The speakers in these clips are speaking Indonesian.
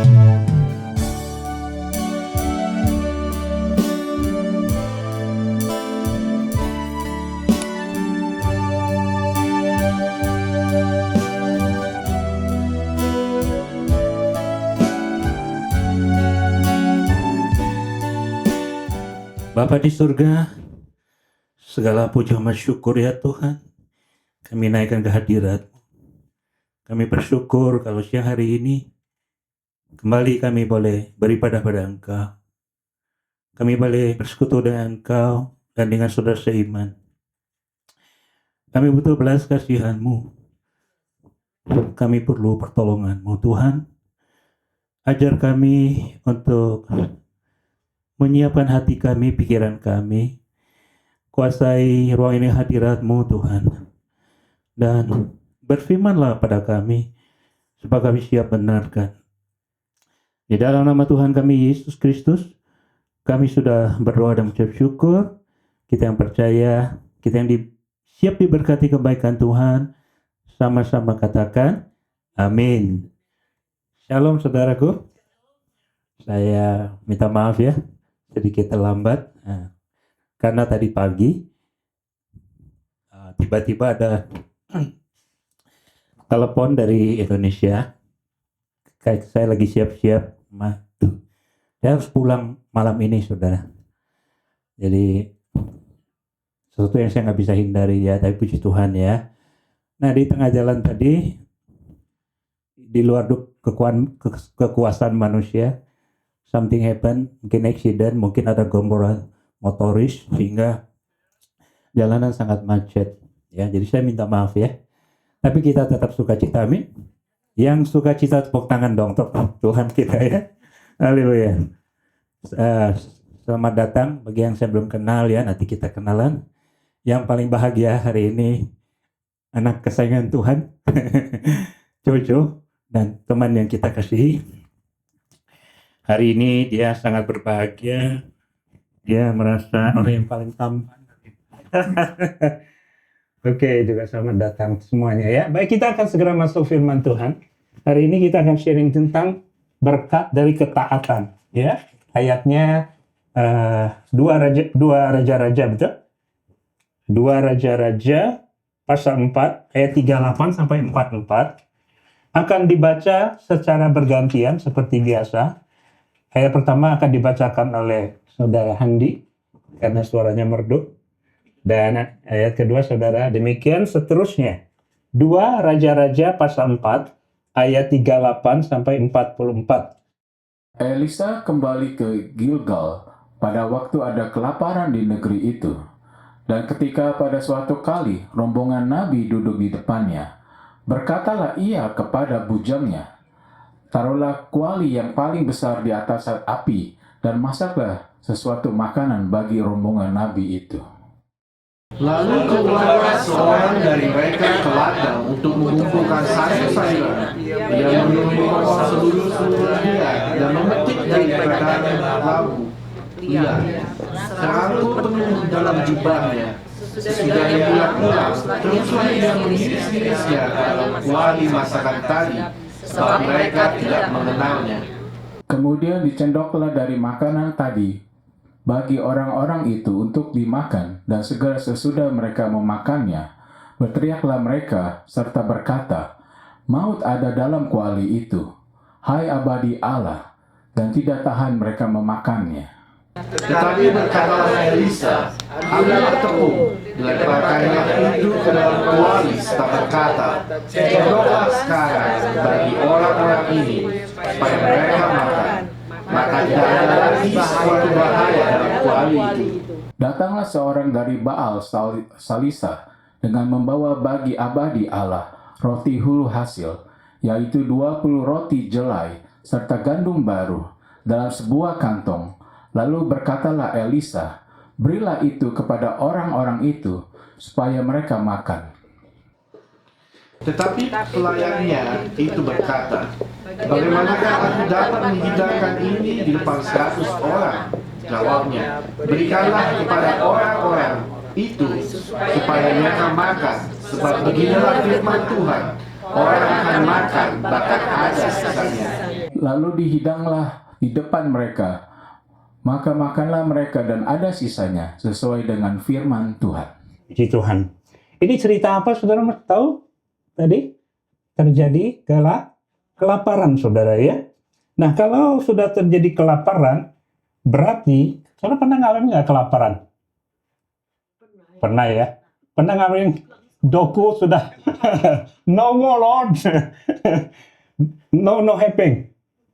Bapa di surga, segala puji amat syukur ya Tuhan, kami naikkan ke hadirat. Kami bersyukur kalau siang hari ini kembali kami boleh beribadah pada Engkau. Kami boleh bersekutu dengan Engkau dan dengan saudara seiman. Kami butuh belas kasihan-Mu. Kami perlu pertolongan-Mu Tuhan. Ajar kami untuk menyiapkan hati kami, pikiran kami. Kuasai ruang ini hadirat-Mu Tuhan. Dan berfirmanlah pada kami, supaya kami siap benarkan. Di dalam nama Tuhan kami Yesus Kristus, kami sudah berdoa dan mengucap syukur. Kita yang percaya, kita yang siap diberkati kebaikan Tuhan, sama-sama katakan, amin. Shalom saudaraku. Saya minta maaf ya, sedikit terlambat. Karena tadi pagi tiba-tiba ada telepon dari Indonesia. Kayak saya lagi siap-siap, saya harus pulang malam ini saudara. Jadi sesuatu yang saya nggak bisa hindari ya, tapi puji Tuhan ya. Nah di tengah jalan tadi, di luar kekuasaan manusia, something happen, mungkin accident, mungkin ada gomboran motoris sehingga jalanan sangat macet ya. Jadi saya minta maaf ya, tapi kita tetap sukacita, amin. Yang sukacita tepuk tangan dong untuk Tuhan kita ya, haleluya. Selamat datang bagi yang saya belum kenal ya, nanti kita kenalan. Yang paling bahagia hari ini anak kesayangan Tuhan Jojo dan teman yang kita kasihi. Hari ini dia sangat berbahagia. Dia merasa orang yang paling tampan. Oke, juga selamat datang semuanya ya. Baik, kita akan segera masuk firman Tuhan. Hari ini kita akan sharing tentang berkat dari ketaatan. Ya, ayatnya dua raja-raja betul? Dua raja-raja pasal 4 ayat 38 sampai 44 akan dibaca secara bergantian seperti biasa. Ayat pertama akan dibacakan oleh Saudara Handi karena suaranya merdu. Dan ayat kedua saudara, demikian seterusnya. 2 Raja-Raja pasal 4 ayat 38 sampai 44. Elisa kembali ke Gilgal pada waktu ada kelaparan di negeri itu. Dan ketika pada suatu kali rombongan nabi duduk di depannya, berkatalah ia kepada bujangnya, taruhlah kuali yang paling besar di atas api, dan masaklah sesuatu makanan bagi rombongan nabi itu. Lalu keluarlah seorang dari mereka ke ladang untuk mengumpulkan sayur-sayuran. Ia menumbuk seluruh dia dan memetik dari padang labu liar. Terangkut penuh dalam jubahnya. Sesudah dia pulang, teruslah ia mengiris-irisnya dalam kuali masakan tadi, sebab mereka tidak mengenalnya. Kemudian dicendoklah dari makanan tadi bagi orang-orang itu untuk dimakan, dan segera sesudah mereka memakannya, berteriaklah mereka serta berkata, maut ada dalam kuali itu, hai abadi Allah, dan tidak tahan mereka memakannya. Tetapi berkatalah Elisa, ambillah tepung, lemparkannya itu ke dalam kuali, serta berkata, cendoklah sekarang bagi orang-orang ini, supaya mereka makan. Maka tidak ada lagi suatu bahaya dalam kuali itu. Datanglah seorang dari Baal Salisa dengan membawa bagi abadi Allah roti hulu hasil, yaitu 20 roti jelai serta gandum baru dalam sebuah kantong. Lalu berkatalah Elisa, berilah itu kepada orang-orang itu supaya mereka makan. Tetapi pelayannya itu berkata, bagaimanakah aku dapat menghidangkan ini di depan 100 orang? Jawabnya, berikanlah kepada orang-orang itu supaya mereka makan, sebab beginilah firman Tuhan, orang akan makan bahkan ada sisanya. Lalu dihidanglah di depan mereka. Maka makanlah mereka dan ada sisanya sesuai dengan firman Tuhan. Puji Tuhan. Ini cerita apa, saudara tahu? Tadi terjadi kelaparan, saudara ya. Nah, kalau sudah terjadi kelaparan, berarti saudara pernah ngalamin nggak kelaparan? Pernah ya. Pernah ngalamin doku sudah no more Lord, no helping,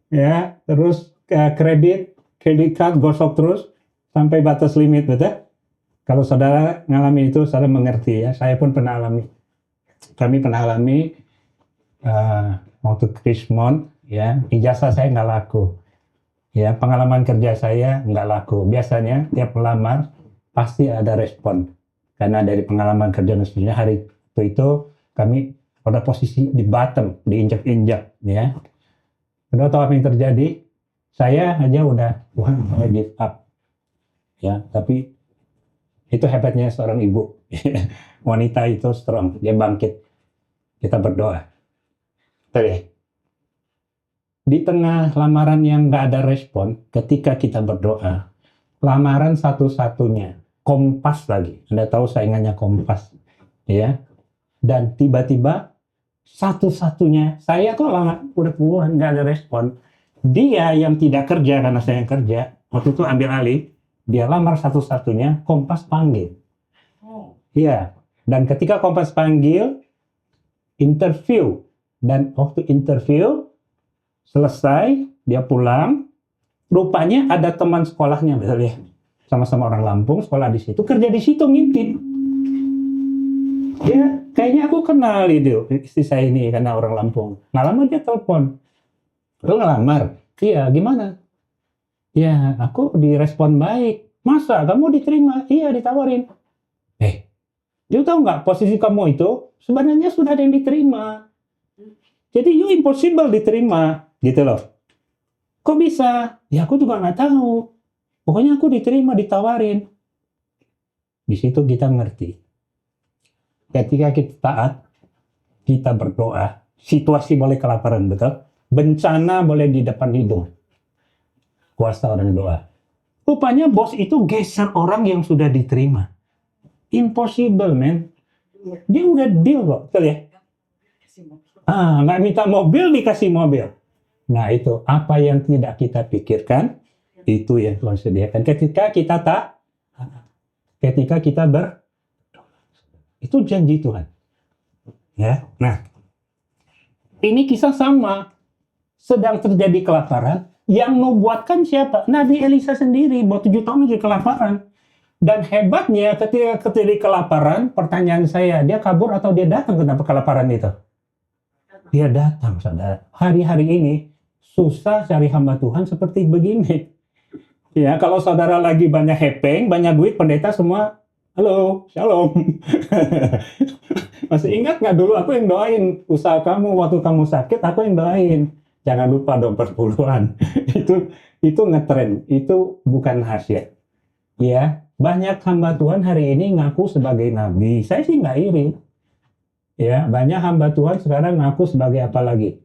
ya. Terus kredit card gosok terus sampai batas limit, betul? Kalau saudara ngalamin itu, saudara mengerti ya. Saya pun pernah alami. Kami pernah alami waktu Krismon, ya, ijazah saya nggak laku. Ya, pengalaman kerja saya nggak laku. Biasanya tiap melamar pasti ada respon. Karena dari pengalaman kerja dan sebagainya, hari itu kami pada posisi di bottom, diinjak-injak, ya. Udah tahu apa yang terjadi? Saya aja udah, wah, saya give up. Ya, tapi itu hebatnya seorang ibu. Wanita itu strong, dia bangkit. Kita berdoa. Oke. Di tengah lamaran yang nggak ada respon, ketika kita berdoa, lamaran satu-satunya, Kompas lagi. Anda tahu saingannya Kompas, ya. Dan tiba-tiba satu-satunya, saya tuh lama udah puluhan nggak ada respon. Dia yang tidak kerja karena saya yang kerja, waktu itu ambil alih, dia lamar satu-satunya, Kompas panggil. Iya. Dan ketika Kompas panggil, interview. Dan waktu interview, selesai, dia pulang, rupanya ada teman sekolahnya, betul ya? Sama-sama orang Lampung, sekolah di situ, kerja di situ, ngintip. Ya, kayaknya aku kenal itu, istri saya ini, karena orang Lampung. Nggak lama dia telepon. Lu ngelamar? Iya, gimana? Ya, aku direspon baik. Masa, kamu diterima? Iya, ditawarin. Dia tahu nggak, posisi kamu itu sebenarnya sudah ada yang diterima. Jadi, you impossible diterima, gitu loh. Kok bisa? Ya, aku juga nggak tahu. Pokoknya aku diterima, ditawarin. Di situ kita ngerti. Ketika kita taat, kita berdoa. Situasi boleh kelaparan, betul? Bencana boleh di depan hidung. Kuasa orang doa. Rupanya bos itu geser orang yang sudah diterima. Impossible, man. Dia udah deal kok, betul ya? Nggak minta mobil, dikasih mobil. Nah itu, apa yang tidak kita pikirkan, itu yang Tuhan sediakan. Ketika kita ketika kita itu janji Tuhan. Ya, nah, ini kisah sama. Sedang terjadi kelaparan, yang membuatkan siapa? Nabi Elisa sendiri, buat 7 tahun lagi kelaparan. Dan hebatnya ketika terjadi kelaparan, pertanyaan saya, dia kabur atau dia datang kenapa kelaparan itu? Dia datang, saudara. Hari-hari ini, susah cari hamba Tuhan seperti begini. Ya, kalau saudara lagi banyak hepeng, banyak duit, pendeta semua, halo, shalom. Masih ingat nggak dulu aku yang doain usaha kamu waktu kamu sakit, aku yang doain. Jangan lupa dong perpuluhan. itu ngetren, itu bukan rahasia. Ya, banyak hamba Tuhan hari ini ngaku sebagai nabi. Saya sih nggak iri. Ya, banyak hamba Tuhan sekarang ngaku sebagai apa lagi?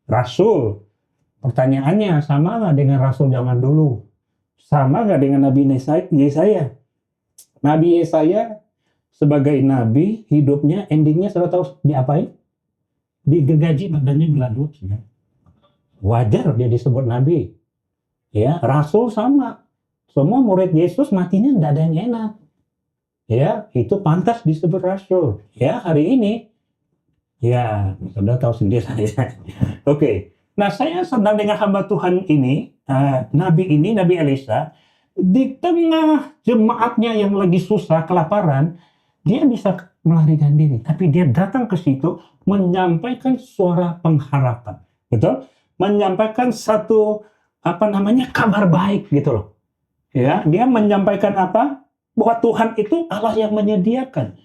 Rasul. Pertanyaannya sama nggak dengan rasul zaman dulu? Sama nggak dengan Nabi Yesaya? Nabi Yesaya sebagai nabi, hidupnya, endingnya sudah tahu diapain? Digergaji badannya beladuk. Wajar dia disebut nabi. Ya, rasul sama. Semua murid Yesus matinya tidak ada yang enak. Ya, itu pantas disebut rasul. Ya, hari ini, ya, sudah tahu sendiri saya. Oke. Nah, saya sedang dengan hamba Tuhan ini, Nabi Elisa, di tengah jemaatnya yang lagi susah, kelaparan, dia bisa melarikan diri. Tapi dia datang ke situ, menyampaikan suara pengharapan. Betul? Menyampaikan satu, kabar baik gitu loh. Ya, dia menyampaikan apa? Bahwa Tuhan itu Allah yang menyediakan.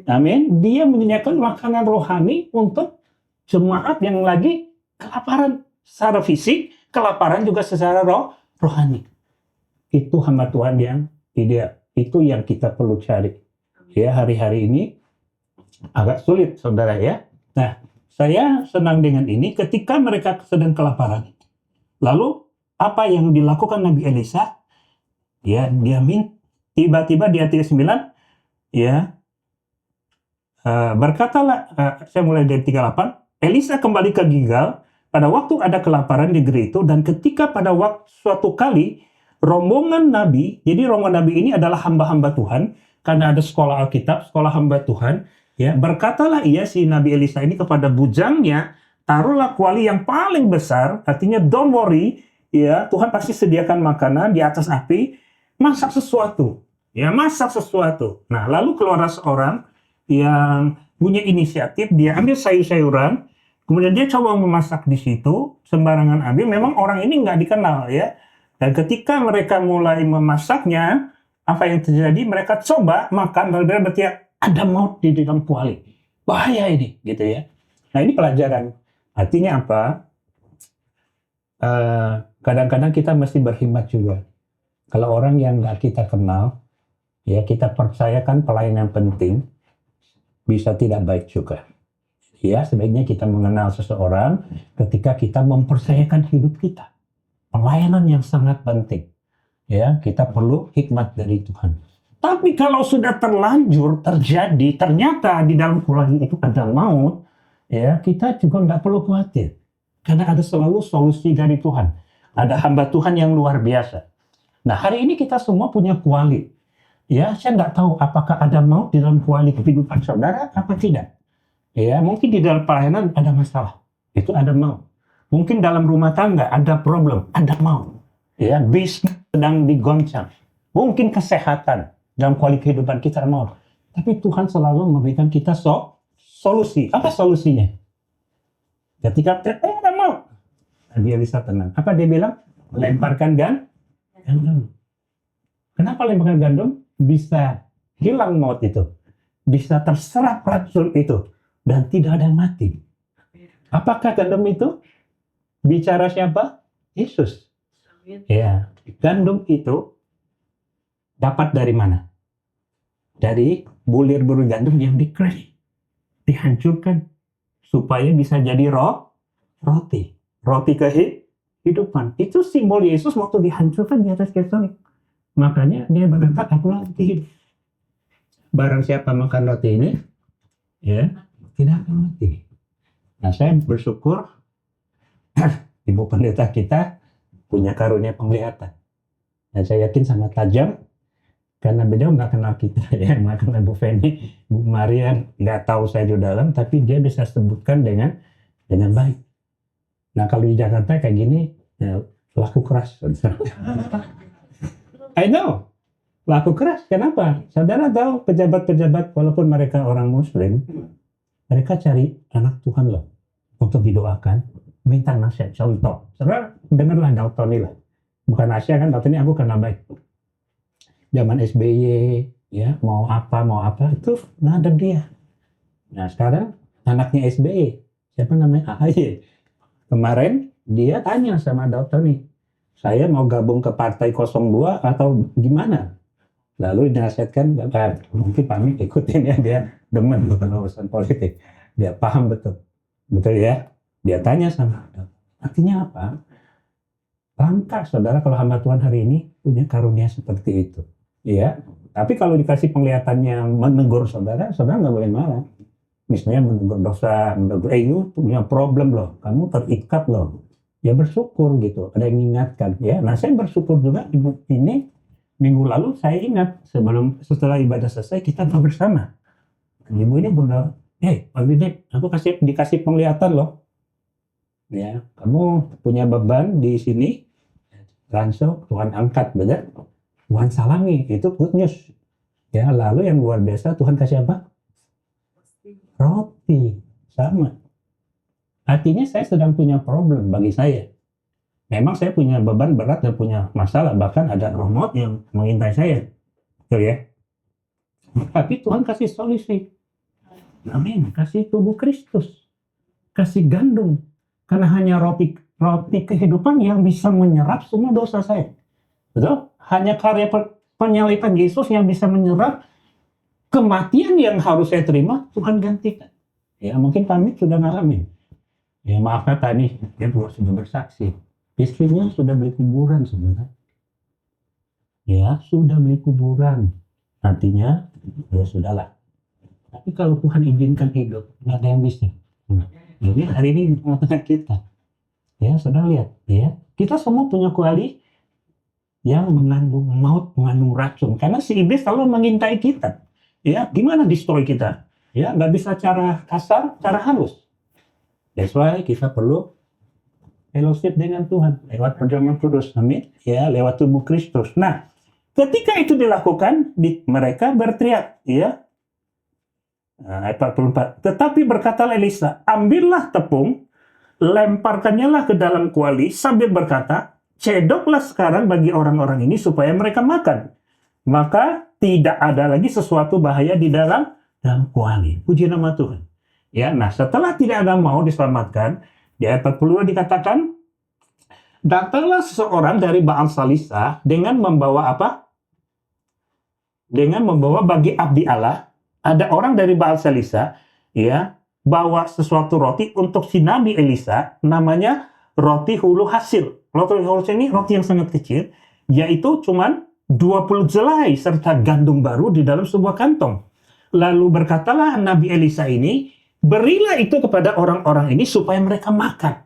Amin. Dia menyediakan makanan rohani untuk jemaat yang lagi kelaparan secara fisik, kelaparan juga secara rohani. Itu hamba Tuhan yang ideal. Itu yang kita perlu cari. Ya, hari-hari ini agak sulit, saudara ya. Nah, saya senang dengan ini ketika mereka sedang kelaparan. Lalu apa yang dilakukan Nabi Elisa? Ya, tiba-tiba di ayat 9, ya, berkatalah, saya mulai dari 38, Elisa kembali ke Gilgal pada waktu ada kelaparan di negeri itu, dan ketika pada suatu kali rombongan Nabi, jadi rombongan Nabi ini adalah hamba-hamba Tuhan, karena ada sekolah Alkitab, sekolah hamba Tuhan, ya, berkatalah ia, si Nabi Elisa ini, kepada bujangnya, taruhlah kuali yang paling besar, artinya don't worry, ya, Tuhan pasti sediakan makanan di atas api, masak sesuatu. Ya, masak sesuatu. Nah, lalu keluar seorang yang punya inisiatif, dia ambil sayur-sayuran, kemudian dia coba memasak di situ, sembarangan ambil, memang orang ini nggak dikenal, ya. Dan ketika mereka mulai memasaknya, apa yang terjadi? Mereka coba makan, lalu berarti ada maut di dalam kuali. Bahaya ini, gitu ya. Nah, ini pelajaran. Artinya apa? Kadang-kadang kita mesti berhikmat juga. Kalau orang yang nggak kita kenal, ya kita percayakan pelayanan penting, bisa tidak baik juga. Ya, sebaiknya kita mengenal seseorang ketika kita mempercayakan hidup kita. Pelayanan yang sangat penting. Ya, kita perlu hikmat dari Tuhan. Tapi kalau sudah terlanjur terjadi, ternyata di dalam kuali itu ada maut, ya kita juga nggak perlu khawatir. Karena ada selalu solusi dari Tuhan. Ada hamba Tuhan yang luar biasa. Nah, hari ini kita semua punya kuali. Ya, saya nggak tahu apakah ada maut di dalam kuali kehidupan saudara apa tidak. Ya, mungkin di dalam pelayanan ada masalah. Itu ada maut. Mungkin dalam rumah tangga ada problem, ada maut. Ya, bisnis sedang digoncang. Mungkin kesehatan dalam kuali kehidupan kita ada maut. Tapi Tuhan selalu memberikan kita solusi. Apa solusinya? Ketika ada maut, Nabi Elisa tenang. Apa dia bilang? Lemparkan gandum. Kenapa lemparkan gandum? Bisa hilang maut itu. Bisa terserap racun itu. Dan tidak ada yang mati. Apakah gandum itu? Bicara siapa? Yesus. Ya, gandum itu dapat dari mana? Dari bulir-bulir gandum yang dikeras. Dihancurkan. Supaya bisa jadi roti kehidupan. Itu simbol Yesus waktu dihancurkan di atas kayu salib. Makanya dia berkata, aku roti hidup. Barang siapa makan roti ini, ya tidak akan mati. Nah, saya bersyukur Ibu Pendeta kita punya karunia penglihatan. Dan saya yakin sangat tajam karena beliau nggak kenal kita, ya, nggak kenal Bu Feni, Bu Maria nggak tahu saya di dalam, tapi dia bisa sebutkan dengan baik. Nah, kalau di Jakarta kayak gini, ya, laku keras. I know, laku keras. Kenapa? Saudara tahu pejabat-pejabat walaupun mereka orang Muslim, mereka cari anak Tuhan loh untuk didoakan, minta nasihat, contoh. Saudara dengarlah Dalton lah, bukan Asia kan, Dalton ini aku kenal baik. Zaman SBY, ya mau apa itu ngadep dia. Nah, sekarang anaknya SBY, siapa namanya? AHY. Kemarin dia tanya sama Dalton nih, saya mau gabung ke partai 02 atau gimana? Lalu dinasihatkan, mungkin Pak ikutin ya, dia demen urusan politik, dia paham betul ya. Dia tanya sama Dalton, artinya apa? Langkah saudara kalau hamba Tuhan hari ini punya karunia seperti itu. Iya, tapi kalau dikasih penglihatan yang menegur saudara nggak boleh marah. Misalnya menegur dosa, you punya problem loh, kamu terikat loh. Ya bersyukur gitu, ada yang mengingatkan. Ya, nah saya bersyukur juga ibu ini minggu lalu saya ingat setelah ibadah selesai kita bersama. Ibu ini bilang, Pak Bidip, aku dikasih penglihatan loh. Ya, kamu punya beban di sini, langsung Tuhan angkat, benar? Tuhan salami, itu good news. Ya, lalu yang luar biasa Tuhan kasih apa? Roti, sama. Artinya saya sedang punya problem bagi saya. Memang saya punya beban berat dan punya masalah, bahkan ada roh maut yang mengintai saya. Betul ya? Tapi Tuhan kasih solusi. Amin, kasih tubuh Kristus. Kasih gandum. Karena hanya roti kehidupan yang bisa menyerap semua dosa saya. Betul? Hanya karya penyaliban Yesus yang bisa menyerap kematian yang harus saya terima, Tuhan gantikan. Ya, mungkin kami sudah ngalamin. Ya, maaf kata nih, dia sudah bersaksi. Istrinya sudah beli kuburan sebenarnya. Ya, sudah beli kuburan. Artinya, ya sudahlah. Tapi kalau Tuhan izinkan hidup, nggak ada yang bisa. Jadi hari ini di tengah-tengah kita, ya sudah lihat, ya kita semua punya koalisi yang mengandung maut, mengandung racun. Karena si iblis selalu mengintai kita. Ya, gimana destroy kita? Ya, nggak bisa cara kasar, cara halus. That's why kita perlu fellowship dengan Tuhan lewat perjamuan kudus, amin. Ya, lewat tubuh Kristus. Nah, ketika itu dilakukan, mereka berteriak, ya. Nah, ayat 44. Tetapi berkatalah Elisa, ambillah tepung, lemparkannya lah ke dalam kuali sambil berkata, cedoklah sekarang bagi orang-orang ini supaya mereka makan. Maka tidak ada lagi sesuatu bahaya di dalam kuali. Puji nama Tuhan. Ya, nah setelah tidak ada mau diselamatkan, di ayat 42 dikatakan, datanglah seseorang dari Baal Salisa dengan membawa apa? Dengan membawa bagi abdi Allah. Ada orang dari Baal Salisa, ya, bawa sesuatu roti untuk si Nabi Elisa, namanya roti hulu hasil. Roti hulu hasil ini roti yang sangat kecil, yaitu cuman 20 jelai serta gandum baru di dalam sebuah kantong. Lalu berkatalah Nabi Elisa ini, berilah itu kepada orang-orang ini supaya mereka makan.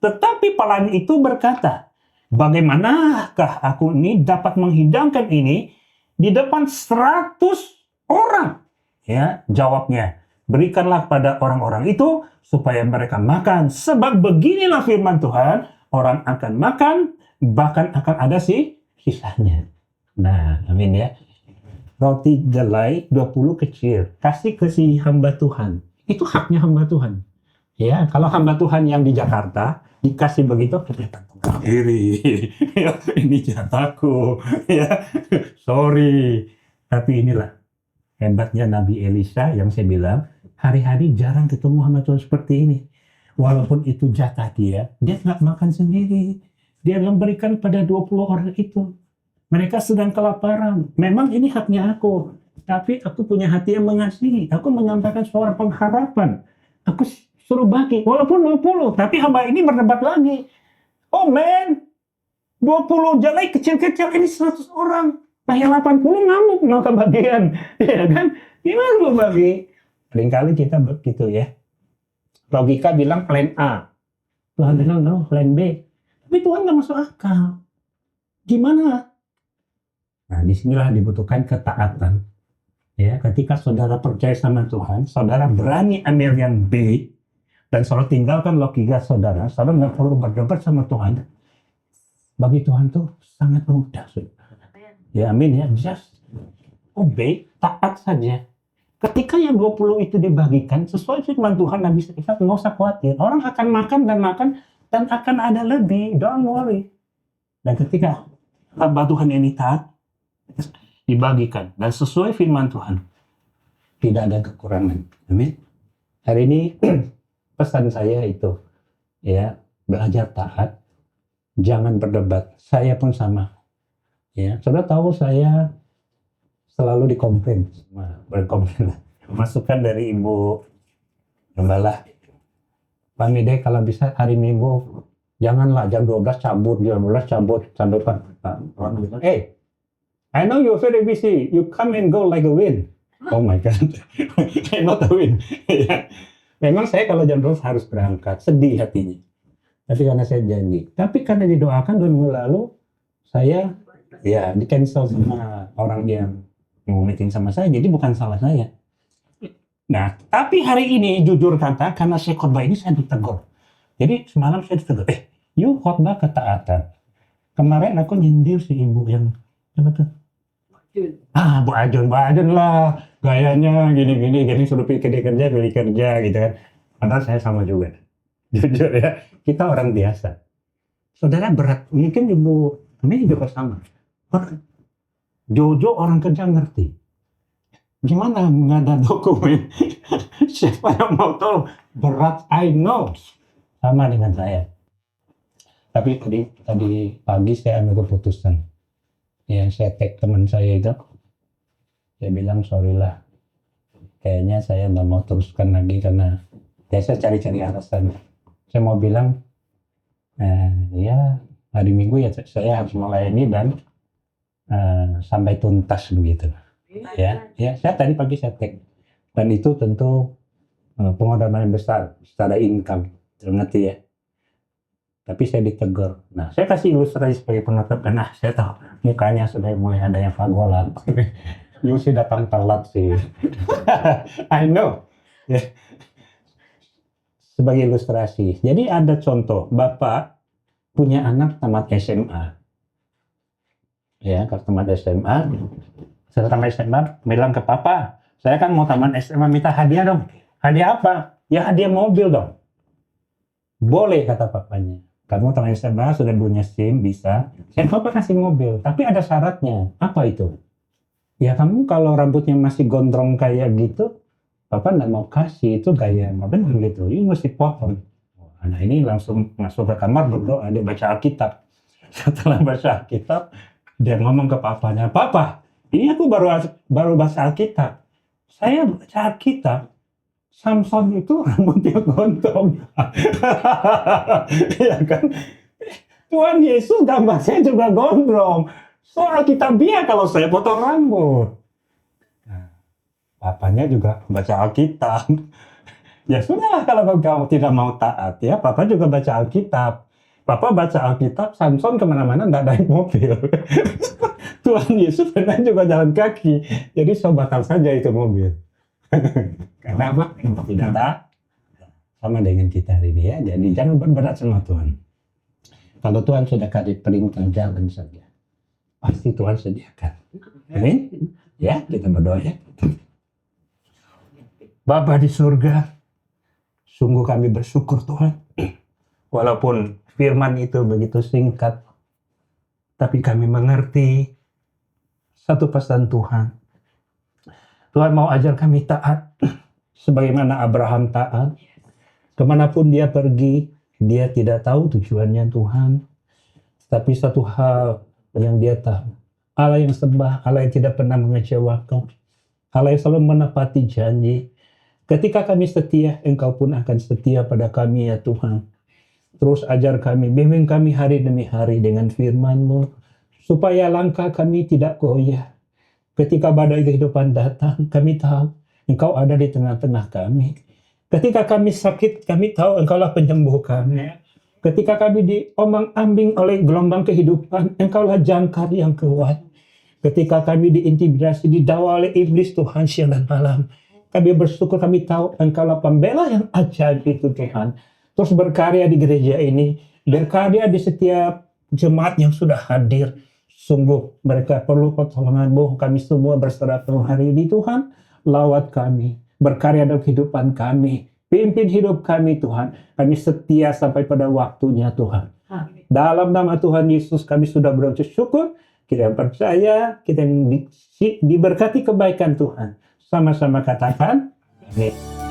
Tetapi pelayan itu berkata, bagaimanakah aku ini dapat menghidangkan ini di depan 100 orang? Ya, jawabnya, berikanlah pada orang-orang itu supaya mereka makan. Sebab beginilah firman Tuhan, orang akan makan, bahkan akan ada sisanya. Nah, amin ya. Roti jelai 20 kecil, kasih ke si hamba Tuhan. Itu haknya hamba Tuhan. Ya, kalau hamba Tuhan yang di Jakarta dikasih begitu, kelihatan iri. Ya, ini jatahku. Ya, sorry. Tapi inilah hebatnya Nabi Elisa yang saya bilang, hari-hari jarang ketemu hamba Tuhan seperti ini. Walaupun itu jatah dia nggak makan sendiri. Dia memberikan pada 20 orang itu. Mereka sedang kelaparan. Memang ini haknya aku. Tapi aku punya hati yang mengasihi. Aku menyampaikan suara pengharapan. Aku suruh bagi. Walaupun 20. Tapi hamba ini berdebat lagi. Oh man, 20 jelai kecil-kecil ini 100 orang. Nah yang 80 ngamuk mau kebagian. Ya kan? Gimana mau bagi? Seringkali kita begitu ya. Logika bilang plan A. Tuhan bilang no, plan B. Tapi Tuhan nggak masuk akal. Gimana? Nah disinilah dibutuhkan ketaatan. Ya, ketika saudara percaya sama Tuhan, saudara berani ambil yang B, dan saudara tinggalkan logika saudara nggak perlu berdebat sama Tuhan. Bagi Tuhan tuh sangat mudah. Ya amin ya, just obey, taat saja. Ketika yang 20 itu dibagikan, sesuai firman Tuhan, Nabi Isa, nggak usah khawatir. Orang akan makan, dan akan ada lebih, don't worry. Dan ketika hamba Tuhan ini taat, dibagikan. Dan sesuai firman Tuhan, tidak ada kekurangan. Amin. Hari ini, pesan saya itu, ya belajar taat, jangan berdebat. Saya pun sama. Ya, saudara tahu saya selalu dikomplain, masukan dari Ibu Gembala. Pak Mide, kalau bisa hari Minggu janganlah jam 12 cabut, jam 12 cabut sampai Pak. Hey, I know you're very busy. You come and go like a wind. Oh my God, I'm not a wind. Ya. Memang saya kalau jam 12 harus berangkat, sedih hatinya. Tapi karena saya janji. Tapi karena didoakan 2 minggu lalu, saya ya di cancel sama orang yang mau meeting sama saya, jadi bukan salah saya. Nah, tapi hari ini jujur kata, karena saya khotbah ini saya ditegur. Jadi semalam saya ditegur, you khotbah ketaatan. Kemarin aku nyindir si ibu yang apa tuh? Bu Ajun lah, gayanya gini suruh pilih kerja gitu kan. Padahal saya sama juga. Jujur ya, kita orang biasa. Saudara berat, mungkin Ibu ini juga sama. Jojo orang kerja ngerti. Gimana nggak ada dokumen? Siapa yang mau tahu? Berat, I know. Sama dengan saya. Tapi tadi pagi saya ambil keputusan. Ya, saya tag teman saya itu. Saya bilang, sorry lah. Kayaknya saya nggak mau teruskan lagi karena ya saya cari-cari alasan. Saya mau bilang, ya Hari Minggu ya saya harus melayani dan sampai tuntas begitu. Ya, saya tadi pagi saya cek. Dan itu tentu pengorbanan yang besar secara income, ngerti ya. Tapi saya ditegur. Nah, saya kasih ilustrasi sebagai penutup. Nah, saya tahu mukanya sudah mulai ada yang fagolan. You sih datang telat sih. I know. Ya. Sebagai ilustrasi. Jadi ada contoh, Bapak punya anak tamat SMA. Ya, kalau tamat SMA, setelah tamat SMA, bilang ke Papa, saya kan mau tamat SMA minta hadiah dong. Hadiah apa? Ya hadiah mobil dong. Boleh kata papanya. Kamu tamat SMA sudah punya SIM, bisa. Saya Papa kasih mobil, tapi ada syaratnya. Apa itu? Ya kamu kalau rambutnya masih gondrong kayak gitu, Papa nggak mau kasih, itu gaya benar gitu. Ini mesti potong. Nah ini langsung masuk ke kamar berdoa, dia baca Alkitab. Setelah baca Alkitab, dia ngomong ke papanya, Papa, ini aku baru baca Alkitab. Saya baca Alkitab, Samson itu rambutnya gondrong. Ya kan? Tuhan Yesus gambar saya juga gondrong. So Alkitabiah kalau saya potong rambut. Nah, papanya juga baca Alkitab. Ya sudahlah kalau kamu tidak mau taat ya, Papa juga baca Alkitab. Papa baca Alkitab, Samson kemana-mana nggak naik mobil. Tuhan Yesus pernah juga jalan kaki. Jadi batal saja itu mobil. Karena apa? Tidak taat. Sama dengan kita hari ini ya. Jadi jangan berberat sama Tuhan. Kalau Tuhan sudah kasih perintah, jalan saja. Pasti Tuhan sediakan. Amin? Ya, kita berdoa ya. Bapa di surga, sungguh kami bersyukur Tuhan. Walaupun firman itu begitu singkat, tapi kami mengerti satu pesan Tuhan. Tuhan mau ajar kami taat, sebagaimana Abraham taat. Kemanapun dia pergi, dia tidak tahu tujuannya Tuhan. Tapi satu hal yang dia tahu, Allah yang sembah, Allah yang tidak pernah mengecewakan, Allah yang selalu menepati janji. Ketika kami setia, Engkau pun akan setia pada kami ya Tuhan. Terus ajar kami, bimbing kami hari demi hari dengan firman-Mu, supaya langkah kami tidak goyah. Ketika badai kehidupan datang, kami tahu Engkau ada di tengah-tengah kami. Ketika kami sakit, kami tahu Engkaulah penyembuh kami. Ketika kami diombang-ambing oleh gelombang kehidupan, Engkaulah jangkar yang kuat. Ketika kami diintimidasi, didakwa oleh iblis Tuhan siang dan malam, kami bersyukur, kami tahu Engkaulah pembela yang ajaib itu Tuhan. Terus berkarya di gereja ini, berkarya di setiap jemaat yang sudah hadir. Sungguh mereka perlu pertolongan-Mu. Kami semua berserah penuh hari ini Tuhan. Lawat kami, berkarya dalam kehidupan kami. Pimpin hidup kami Tuhan. Kami setia sampai pada waktunya Tuhan. Dalam nama Tuhan Yesus kami sudah berucap syukur. Kita yang percaya, kita yang diberkati kebaikan Tuhan. Sama-sama katakan, amin.